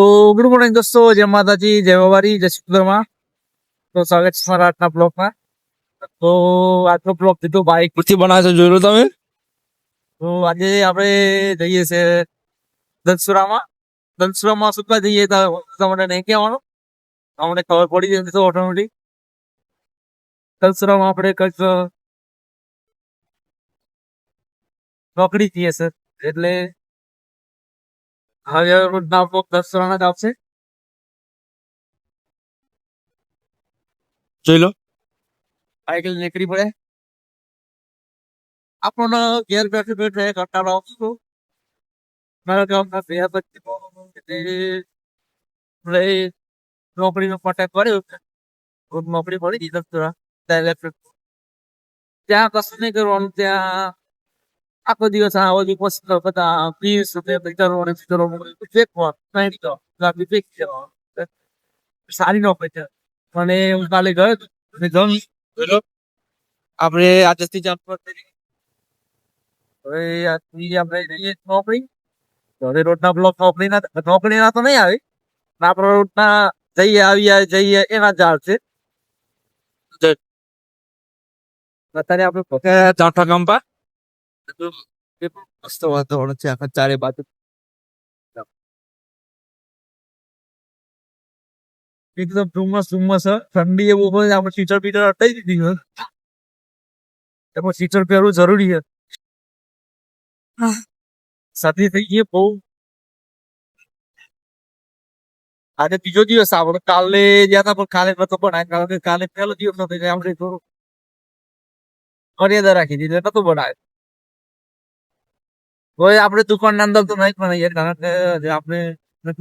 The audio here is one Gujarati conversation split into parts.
તો ગુડ મોર્નિંગ દોસ્તો, જય માતાજી, જય ભવાની, જય શુક્રમાં. તો સ્વાગત છે મારા આજના બ્લોગમાં. તો આજનો બ્લોગ દીધો બાઈક પરથી બનાવે છે, જોઈ લો તમે. તો આજે આપણે જઈએ છે દનસુરામાં. દનસુરામાં સુધા જઈએ તો તમને નહીં કહેવાનું, અમને ખબર પડી જશે તો ઓટોમેટિક. દનસુરામાં આપણે કંઈક નોકરી જઈએ સર, એટલે હવે રોજના બ્લોગ દનસુરાના જ આવશે, જોઈ લો. સાયકલ નીકળી પડે, આપણને ઘેર બેઠે બેઠે કંટાળો આવતો. મારા ગામના બે પછી નોકરીનો કોન્ટેક્ટ કર્યો, નોકરી મળી દીધી દનસુરા ત્યાં કશું નહીં કરવાનું. ત્યાં આખો દિવસ આવો દિવસ બધા 20 રૂપિયા સારી નોકરી છે. અને હું કાલે ગયો આપણે આજથી આપણે જઈએ નોકરી. હવે રોજના બ્લોક નોકરી ના તો નહીં આવે, આપણે રોજના જઈએ જઈએ એના જ આવશે. અત્યારે આપણે ચાઠા ગામ પર મસ્ત વાતાવરણ છે, આખા ચારે બાજુ એકદમ ધુમ્મસ ઠંડી એવું હોય. આપણે સ્વેટર બીટર હટાવી દીધી હોય, એમાં સ્વેટર પહેરવું જરૂરી છે. શરદી થઈ ગઈ બહુ. આજે બીજો દિવસ આપણે કાલે ગયા હતા, પણ કાલે નતો બનાય, કારણ કે કાલે પહેલો દિવસ હતો એટલે આપણે થોડું મર્યાદા રાખી દીધી, નતું બનાવે. હવે આપણે દુકાનના અંદર તો નહીં બનાવીએ, કારણ કે આપણે નહીં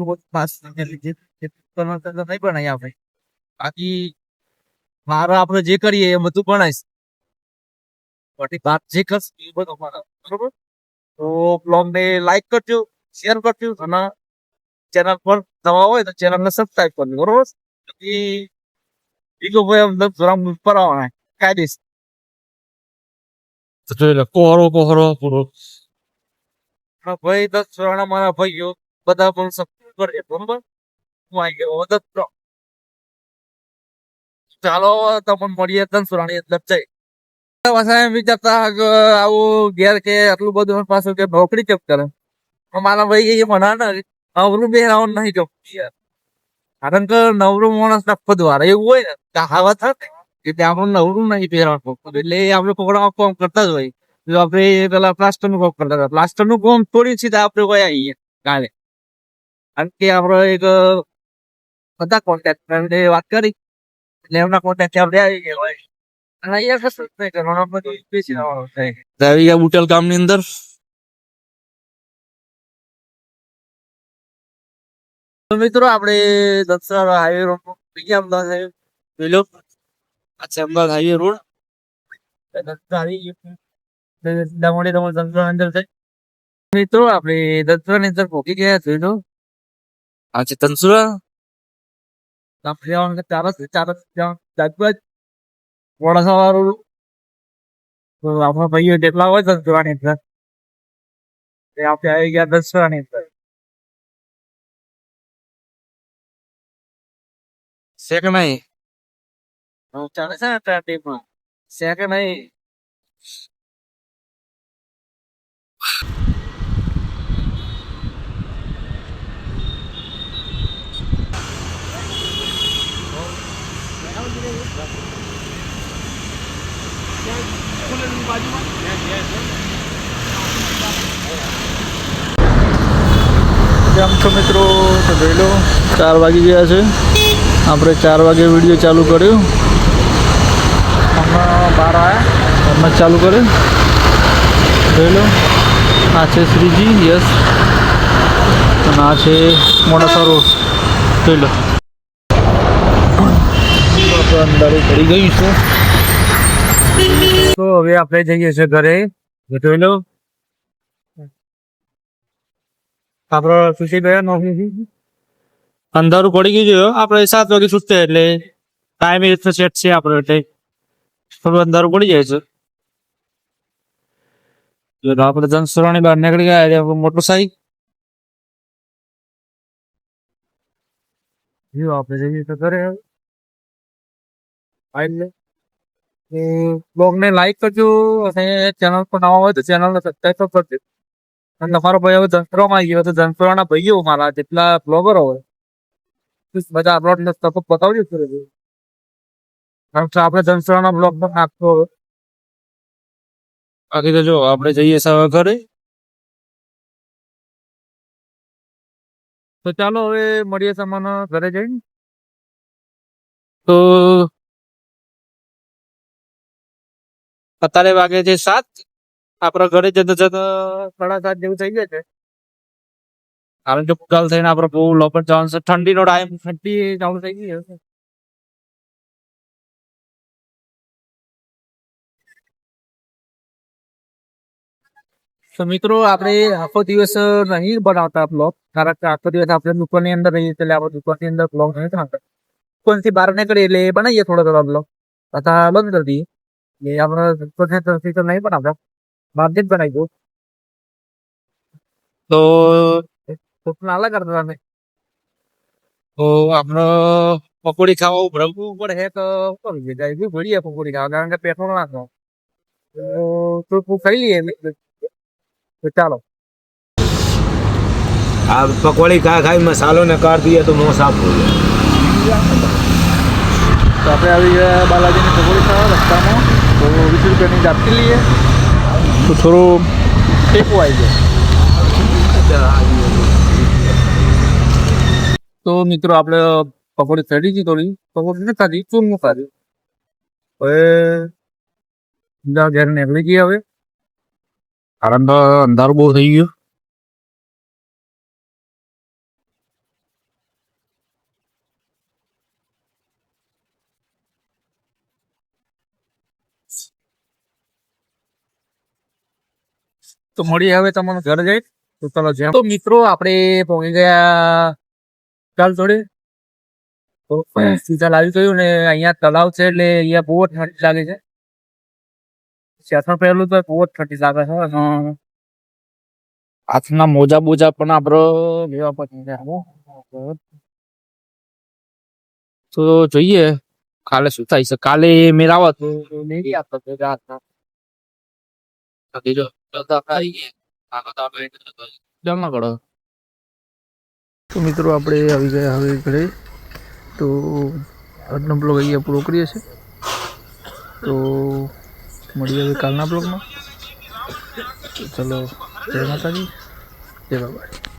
બનાવીએ આપણે. બાકી મારે આપણે જે કરીએ એ બધું બનાવીશ, બાકી વાત જે કરશે એ બધું બરોબર. તો બ્લોગને લાઈક કરજો, શેર કરજો, અને ચેનલ પર નવા હોય તો ચેનલને સબસ્ક્રાઈબ કરજો, બરોબર. બીજું ભાઈ અમને જોરામ ઉપર આવવાના કાયદેસ જોઈ લો. કોહરો પૂરો ભાઈ 10 સોરાના મારા ભાઈઓ બધા પણ સબસ્ક્રાઈબ કરે, બરોબર. હું આવી ગયો દત્ત. ચાલો તમને મળીએ 10 સોરાની એટલે જઈ વિચારતા આવું ઘેર કે આટલું બધું પાછું કે નોકરી કેમ કરે. મારા ભાઈ એ મના નવરું બે રાઉન્ડ નહીં ગમતી, કારણ કે નવરું માણસ નફો દ્વારા એવું હોય ને કહાવત થાય કે આપણું નવરું નહીં પહેરવાનું, એટલે આપણે પકડવા કામ કરતા જ હોય. જો આપણે પેલા પ્લાસ્ટર નું કામ કરતા હતા, પ્લાસ્ટર નું કામ થોડી સીધા આપણે હોય આવીએ કાલે, કારણ કે આપણે એક બધા કોન્ટેક્ટ વાત કરી એટલે એમના કોન્ટેક્ટ આપણે આવી ગયા હોય. અને અહીંયા કશું જ નહીં કરવાનું, બધું બેસી રહેવાનું થાય. બુટેલ ગામની અંદર તો મિત્રો આપણે દનસુરા હાઈવે રોડ બીજા અમદાવાદ હાઈવે જોઈ લો. અચ્છા, અમદાવાદ હાઈવે રોડ અંદર થઈ. મિત્રો આપણે દનસુરા ની અંદર પહોંચી ગયા, જોઈ લો. આ છે દનસુરા. મોડાસા વાળું આપણા ભાઈઓ જેટલા હોય દનસુરા ની અંદર, આપણે આવી ગયા દનસુરા ની અંદર. સેકન્ડ નહીં ચાલે છે ને ટીમમાં, સેકન્ડ નહીં. કેમ છો મિત્રો? તો જોઈ લો 4 વાગી ગયા છે. આપણે 4 વાગે વિડીયો ચાલુ કર્યો, હમણાં 12 આવ્યા, હમણાં ચાલુ કર્યો. જોઈ લો, આ છે શ્રીજી યસ, અને આ છે મોડાસા રોડ, જોઈ લો. અંધારું પડી ગયું છે, તો હવે આપણે જઈએ છીએ ઘરે. જોઈ લો, આપડે સુશી ગયા નોકરી, અંધારું પડી ગયું છે. આપણે 7 વાગે છૂટશે એટલે ટાઈમ એ સેટ છે આપણે, એટલે થોડું અંધારું પડી જાય છે. જો આપણે દનસુરાની બહાર નીકળી ગયા, મોટરસાઇકલ જો આપણે જઈએ તો ઘરે એટલે બ્લોગ ને લાઈક કરજો અને ચેનલ પર નવા હોય તો ચેનલ ને સબસ્ક્રાઈબ કરજો. અને તમારો ભાઈ હવે ધનસુરામાં આવી ગયો તો ધનસુરાના ભાઈઓ મારા જેટલા બ્લોગરો હોય બધા અપલોડ ને સપોર્ટ બતાવજો કરે છે. કારણ કે આપણે ધનસુરાના બ્લોગ પર નાખતો હવે બાકી તો જો આપણે જઈએ સવા ઘરે. તો ચાલો હવે મળીએ તમને ઘરે જઈને. તો અત્યારે વાગે છે 7. આપણા ઘરે જતા જતા 7:30 જેવું થઈ જાય છે. કારણ કે પુગાલ થઈને આપણે બહુ લોપર જવાનું છે. ઠંડીનો ટાઈમ ઠંડી ચાલુ થઈ ગઈ હશે. તો મિત્રો આપણે આખો દિવસ નહીં બનાવતા બ્લોગ કારણ કે આખો દિવસ આપણે દુકાનની અંદર રહીએ એટલે આપણે દુકાનની અંદર બ્લોગ નહીં બનાવતા. દુકાનથી બહાર નીકળીએ એટલે બનાવીએ થોડા બ્લોગ તથા બંધ કરી દઈએ. એ આપણે દુકાનની તરફથી તો નહીં બનાવતા બહારથી જ બનાવી દઉં. તો અલગ કરતા તમે તો આપણે પકોડી ખાવા ભરવું પડે હે તો ભરીએ પકોડી ખાવા કારણ કે પેટ્રોલ નાખો તો ખાઈ લઈએ. તો ચાલો આ પકોડી ખાઈ મસાલો ને કાઢ દઈએ તો મોં સાફ हो जाए. તો આપણે આવી ગયા બાલાજીની પકોડી ખાવા રસ્તામાં તો 20 રૂપિયાની જાપકી લઈએ તો થોડું ટેકો આવી જાય. તો મિત્રો આપણે પકોડી ચડી ગઈ થોડી પકોડી નથી ખાધી ચૂરમું ખાધું. હવે ઘેર નીકળી ગઈ હવે કારણ તો અંધારું બહુ થઈ ગયું. તો મળીએ હવે તમને ઘરે જઈ. તો ચાલો જેમ તો મિત્રો આપણે પહોંચી ગયા ચાલ થોડે તો સીધા લાવી ગયું ને અહીંયા તળાવ છે એટલે અહીંયા બહુ જ ઠંડી લાગે છે. શેઠણ પહેલું તો બહુ જ ઠંડી લાગે છે. હાથના મોજા બોજા પણ આપડે લેવા પડે. તો જોઈએ કાલે શું થાય છે. કાલે મેળાવા તો નહીં આપતો તો મિત્રો આપણે આવી ગયા હવે ઘરે. તો આજનો બ્લોગ અહીંયા પૂરો કરીએ છીએ. તો મળીએ હવે કાલના બ્લોગમાં. ચલો જય માતાજી જય બાબા.